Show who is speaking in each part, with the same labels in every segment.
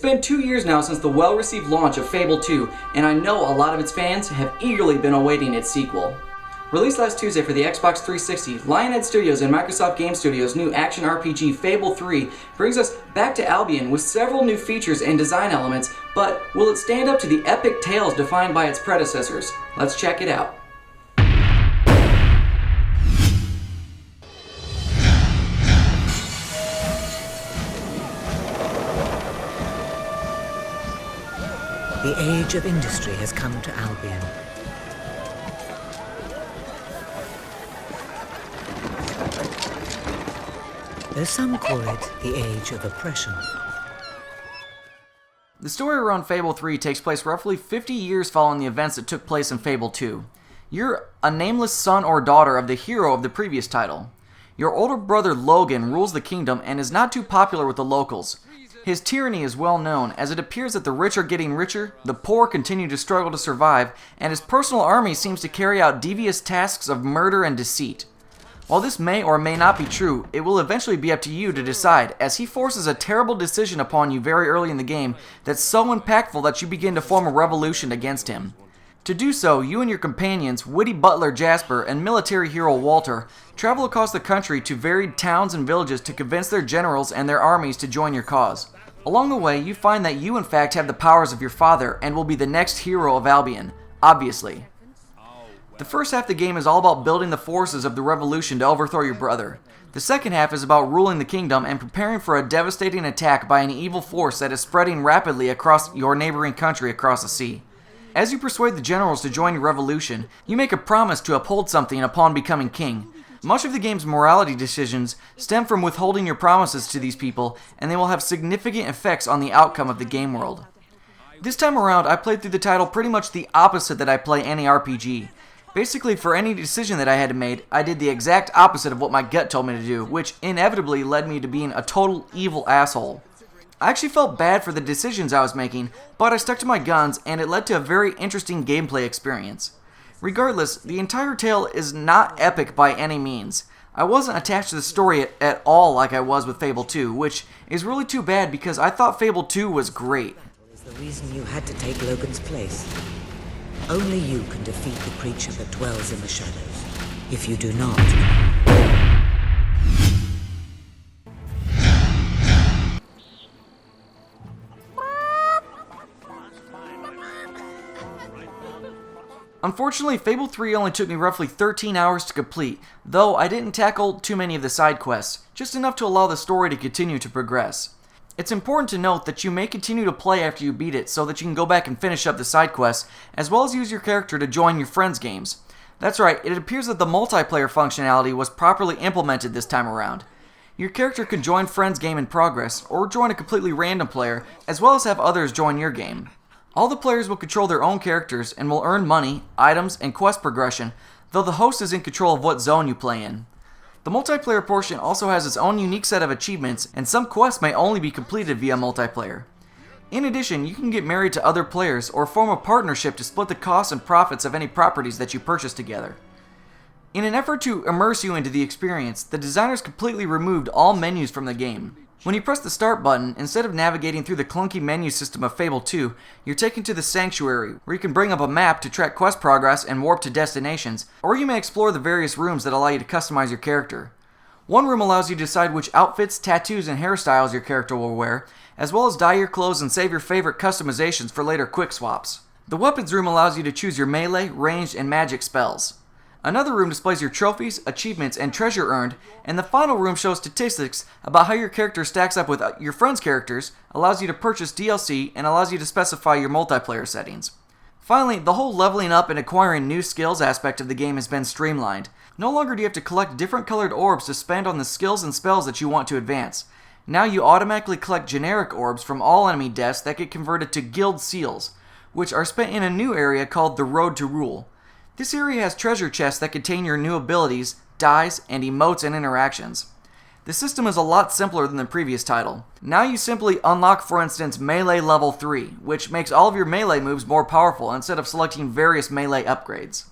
Speaker 1: been 2 years now since the well-received launch of Fable 2, and I know a lot of its fans have eagerly been awaiting its sequel. Released last Tuesday for the Xbox 360, Lionhead Studios and Microsoft Game Studios' new action RPG Fable 3 brings us back to Albion with several new features and design elements, but will it stand up to the epic tales defined by its predecessors? Let's check it out.
Speaker 2: The age of industry has come to Albion. Though some call it the age of oppression.
Speaker 1: The story around Fable 3 takes place roughly 50 years following the events that took place in Fable 2. You're a nameless son or daughter of the hero of the previous title. Your older brother Logan rules the kingdom and is not too popular with the locals. His tyranny is well known, as it appears that the rich are getting richer, the poor continue to struggle to survive, and his personal army seems to carry out devious tasks of murder and deceit. While this may or may not be true, it will eventually be up to you to decide, as he forces a terrible decision upon you very early in the game that's so impactful that you begin to form a revolution against him. To do so, you and your companions, witty butler Jasper and military hero Walter, travel across the country to varied towns and villages to convince their generals and their armies to join your cause. Along the way, you find that you in fact have the powers of your father and will be the next hero of Albion, obviously. The first half of the game is all about building the forces of the revolution to overthrow your brother. The second half is about ruling the kingdom and preparing for a devastating attack by an evil force that is spreading rapidly across your neighboring country across the sea. As you persuade the generals to join your revolution, you make a promise to uphold something upon becoming king. Much of the game's morality decisions stem from withholding your promises to these people, and they will have significant effects on the outcome of the game world. This time around, I played through the title pretty much the opposite that I play any RPG. Basically, for any decision that I had to make, I did the exact opposite of what my gut told me to do, which inevitably led me to being a total evil asshole. I actually felt bad for the decisions I was making, but I stuck to my guns, and it led to a very interesting gameplay experience. Regardless, the entire tale is not epic by any means. I wasn't attached to the story at all like I was with Fable 2, which is really too bad because I thought Fable 2 was great.
Speaker 2: Is the reason you had to take Logan's place. Only you can defeat the creature that dwells in the shadows. If you do not...
Speaker 1: Unfortunately, Fable 3 only took me roughly 13 hours to complete, though I didn't tackle too many of the side quests, just enough to allow the story to continue to progress. It's important to note that you may continue to play after you beat it so that you can go back and finish up the side quests, as well as use your character to join your friends' games. That's right, it appears that the multiplayer functionality was properly implemented this time around. Your character can join friends' game in progress, or join a completely random player, as well as have others join your game. All the players will control their own characters and will earn money, items, and quest progression, though the host is in control of what zone you play in. The multiplayer portion also has its own unique set of achievements, and some quests may only be completed via multiplayer. In addition, you can get married to other players or form a partnership to split the costs and profits of any properties that you purchase together. In an effort to immerse you into the experience, the designers completely removed all menus from the game. When you press the start button, instead of navigating through the clunky menu system of Fable 2, you're taken to the Sanctuary, where you can bring up a map to track quest progress and warp to destinations, or you may explore the various rooms that allow you to customize your character. One room allows you to decide which outfits, tattoos, and hairstyles your character will wear, as well as dye your clothes and save your favorite customizations for later quick swaps. The weapons room allows you to choose your melee, ranged, and magic spells. Another room displays your trophies, achievements, and treasure earned, and the final room shows statistics about how your character stacks up with your friends' characters, allows you to purchase DLC, and allows you to specify your multiplayer settings. Finally, the whole leveling up and acquiring new skills aspect of the game has been streamlined. No longer do you have to collect different colored orbs to spend on the skills and spells that you want to advance. Now you automatically collect generic orbs from all enemy deaths that get converted to guild seals, which are spent in a new area called the Road to Rule. This area has treasure chests that contain your new abilities, dyes, and emotes and interactions. The system is a lot simpler than the previous title. Now you simply unlock, for instance, Melee Level 3, which makes all of your melee moves more powerful instead of selecting various melee upgrades.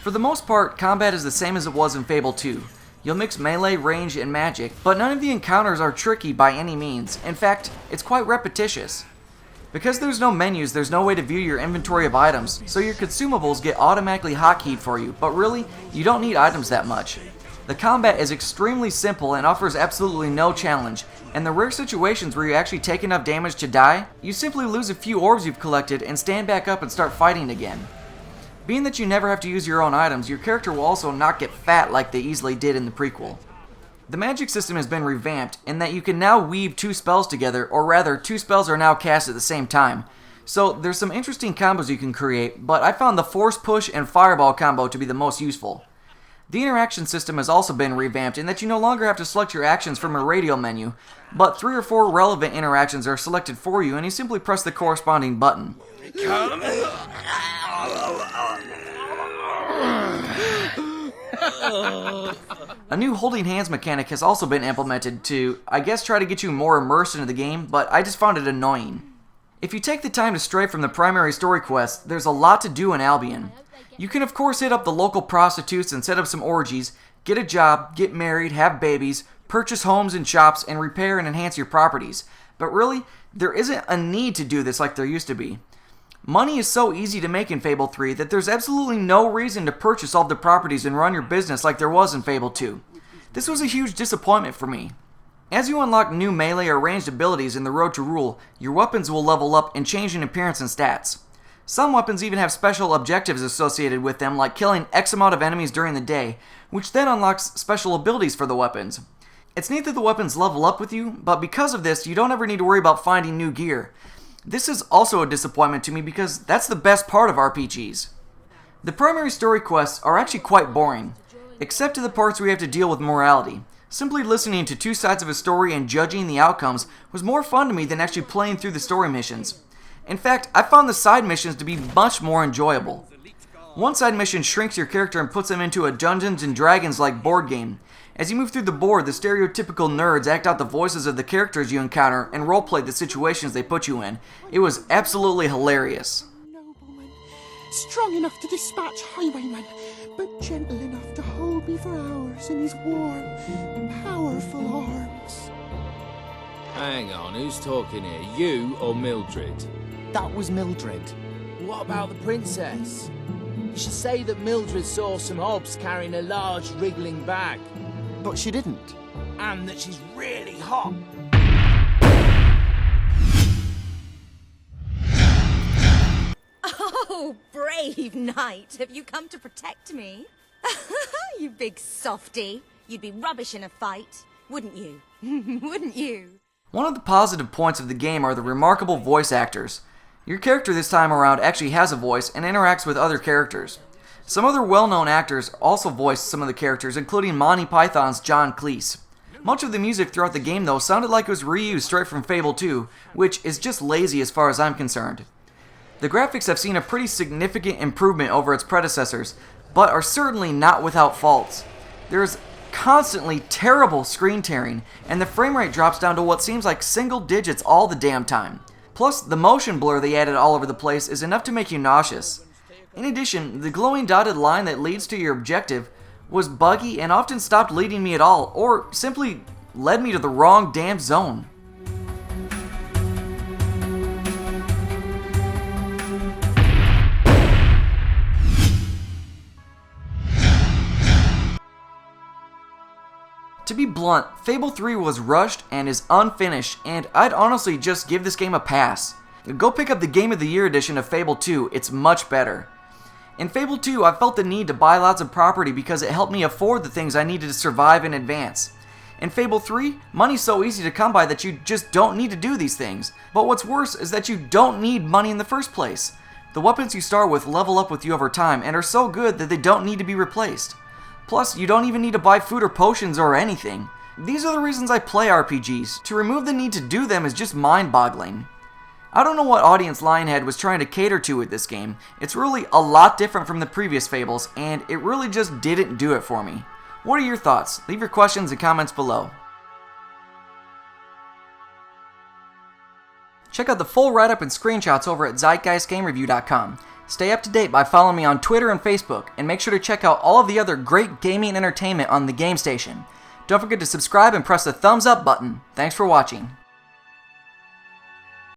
Speaker 1: For the most part, combat is the same as it was in Fable 2. You'll mix melee, range, and magic, but none of the encounters are tricky by any means. In fact, it's quite repetitious. Because there's no menus, there's no way to view your inventory of items, so your consumables get automatically hotkeyed for you, but really, you don't need items that much. The combat is extremely simple and offers absolutely no challenge, and the rare situations where you actually take enough damage to die, you simply lose a few orbs you've collected and stand back up and start fighting again. Being that you never have to use your own items, your character will also not get fat like they easily did in the prequel. The magic system has been revamped in that you can now weave 2 spells together, or rather, 2 spells are now cast at the same time. So there's some interesting combos you can create, but I found the Force Push and Fireball combo to be the most useful. The interaction system has also been revamped in that you no longer have to select your actions from a radial menu, but 3 or 4 relevant interactions are selected for you and you simply press the corresponding button. A new holding hands mechanic has also been implemented to, I guess, try to get you more immersed into the game, but I just found it annoying. If you take the time to stray from the primary story quest, there's a lot to do in Albion. You can of course hit up the local prostitutes and set up some orgies, get a job, get married, have babies, purchase homes and shops, and repair and enhance your properties. But really, there isn't a need to do this like there used to be. Money is so easy to make in Fable 3 that there's absolutely no reason to purchase all the properties and run your business like there was in Fable 2. This was a huge disappointment for me. As you unlock new melee or ranged abilities in the Road to Rule, your weapons will level up and change in appearance and stats. Some weapons even have special objectives associated with them, like killing X amount of enemies during the day, which then unlocks special abilities for the weapons. It's neat that the weapons level up with you, but because of this, you don't ever need to worry about finding new gear. This is also a disappointment to me because that's the best part of RPGs. The primary story quests are actually quite boring, except to the parts where you have to deal with morality. Simply listening to 2 sides of a story and judging the outcomes was more fun to me than actually playing through the story missions. In fact, I found the side missions to be much more enjoyable. One side mission shrinks your character and puts them into a Dungeons and Dragons-like board game. As you move through the board, the stereotypical nerds act out the voices of the characters you encounter and roleplay the situations they put you in. It was absolutely hilarious.
Speaker 3: Nobleman, strong enough to dispatch highwaymen, but gentle enough to hold me for hours in his warm, powerful arms.
Speaker 4: Hang on, who's talking here? You or Mildred?
Speaker 5: That was Mildred.
Speaker 6: What about the princess? You should say that Mildred saw some hobs carrying a large wriggling bag.
Speaker 5: But she didn't.
Speaker 6: And that she's really hot.
Speaker 7: Oh, brave knight. Have you come to protect me? You big softy. You'd be rubbish in a fight, wouldn't you? Wouldn't you?
Speaker 1: One of the positive points of the game are the remarkable voice actors. Your character this time around actually has a voice and interacts with other characters. Some other well-known actors also voiced some of the characters, including Monty Python's John Cleese. Much of the music throughout the game, though, sounded like it was reused straight from Fable 2, which is just lazy as far as I'm concerned. The graphics have seen a pretty significant improvement over its predecessors, but are certainly not without faults. There's constantly terrible screen tearing, and the frame rate drops down to what seems like single digits all the damn time. Plus, the motion blur they added all over the place is enough to make you nauseous. In addition, the glowing dotted line that leads to your objective was buggy and often stopped leading me at all, or simply led me to the wrong damn zone. To be blunt, Fable 3 was rushed and is unfinished, and I'd honestly just give this game a pass. Go pick up the Game of the Year edition of Fable 2, it's much better. In Fable 2, I felt the need to buy lots of property because it helped me afford the things I needed to survive and advance. In Fable 3, money's so easy to come by that you just don't need to do these things. But what's worse is that you don't need money in the first place. The weapons you start with level up with you over time and are so good that they don't need to be replaced. Plus, you don't even need to buy food or potions or anything. These are the reasons I play RPGs. To remove the need to do them is just mind-boggling. I don't know what audience Lionhead was trying to cater to with this game. It's really a lot different from the previous Fables, and it really just didn't do it for me. What are your thoughts? Leave your questions and comments below. Check out the full write-up and screenshots over at ZeitgeistGameReview.com. Stay up to date by following me on Twitter and Facebook, and make sure to check out all of the other great gaming and entertainment on the Game Station. Don't forget to subscribe and press the thumbs up button. Thanks for watching.